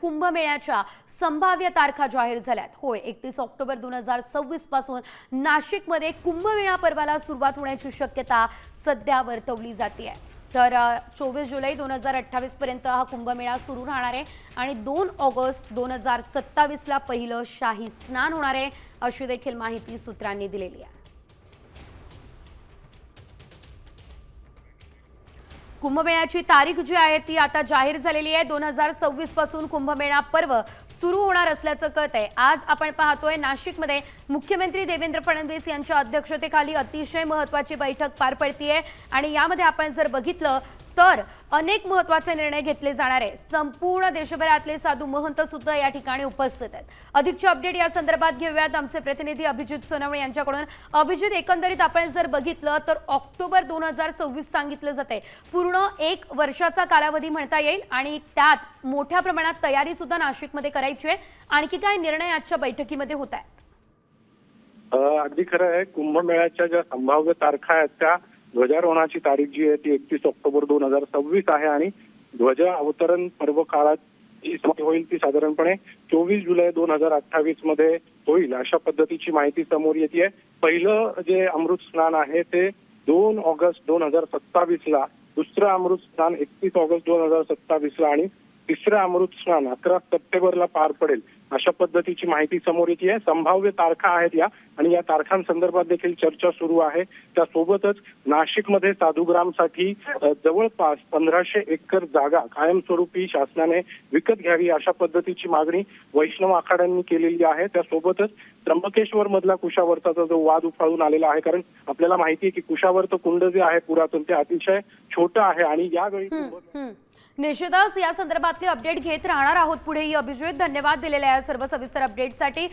कुंभमेळ्याच्या संभाव्य तारखा जाहीर झाल्यात। होय, 31 ऑक्टोबर 2026 पासून नाशिकमध्ये कुंभमेळा पर्वाला सुरुवात होण्याची शक्यता सध्या वर्तवली जाते आहे। तर 24 जुलै 2028 पर्यंत हा कुंभमेळा सुरू राहणार आहे आणि 2 ऑगस्ट 2027 ला पहिलं शाही स्नान होणार आहे, अशी देखील माहिती सूत्रांनी दिलेली आहे। कुंभमेळ्याची तारीख जी आहे ती आता जाहीर झालेली आहे। 2026 पासून कुंभमेळा पर्व सुरू होणार असल्याचं कळत आहे। आज आपण पाहतोय नाशिकमध्ये मुख्यमंत्री देवेंद्र फडणवीस यांच्या अध्यक्षतेखाली अतिशय महत्त्वाची बैठक पार पडतीये आणि यामध्ये आपण जर बघितलं तर अनेक महत्त्वाचे निर्णय घेतले जाणार आहे। संपूर्ण देशभरातले साधू महंत सुद्धा या ठिकाणी उपस्थित आहेत। अधिकची अपडेट या संदर्भात घेऊयात आमचे प्रतिनिधी अभिजित सोनवणे यांच्याकडून। अभिजित, एकंदरीत आपण जर बघितलं तर ऑक्टोबर 2026 सांगितलं जाते, पूर्ण 1 वर्षाचा कालावधी म्हणता येईल आणि त्यात मोठ्या प्रमाणात तयारी सुद्धा नाशिकमध्ये करायची आहे। आणखी काय निर्णय आजच्या बैठकीमध्ये होत आहेत? अगदी खरं आहे। कुंभमेळ्याच्या ज्या संभाव्य तारखा आहेत त्या ध्वजारोहणाची तारीख जी आहे ती 31 ऑक्टोबर 2026 आहे आणि ध्वज अवतरण पर्व काळात जी होईल ती साधारणपणे 24 जुलै 2028 मध्ये होईल, अशा पद्धतीची माहिती समोर येते। पहिलं जे अमृत स्नान आहे ते 2 ऑगस्ट 2027 ला, दुसरं अमृत स्नान 31 ऑगस्ट 2027 ला आणि तिसरं अमृत स्नान 11 सप्टेंबरला पार पडेल, अशा पद्धतीची माहिती समोर येते। संभाव्य तारखा आहेत या आणि या तारखांसंदर्भात देखील चर्चा सुरू आहे। त्यासोबतच नाशिकमध्ये साधुग्रामसाठी जवळपास 1500 एकर जागा कायमस्वरूपी शासनाने विकत घ्यावी, अशा पद्धतीची मागणी वैष्णव आखाड्यांनी केलेली आहे। त्यासोबतच त्र्यंबकेश्वर मधला कुशावर्ताचा जो वाद उफाळून आलेला आहे, कारण आपल्याला माहिती आहे की कुशावर्त कुंड जे आहे पुरातन ते अतिशय छोटं आहे आणि यावेळी निश्चितच या संदर्भातली अपडेट घेत राहणार आहोत पुढेही। अभिजित, धन्यवाद दिलेल्या या सर्व सविस्तर अपडेटसाठी।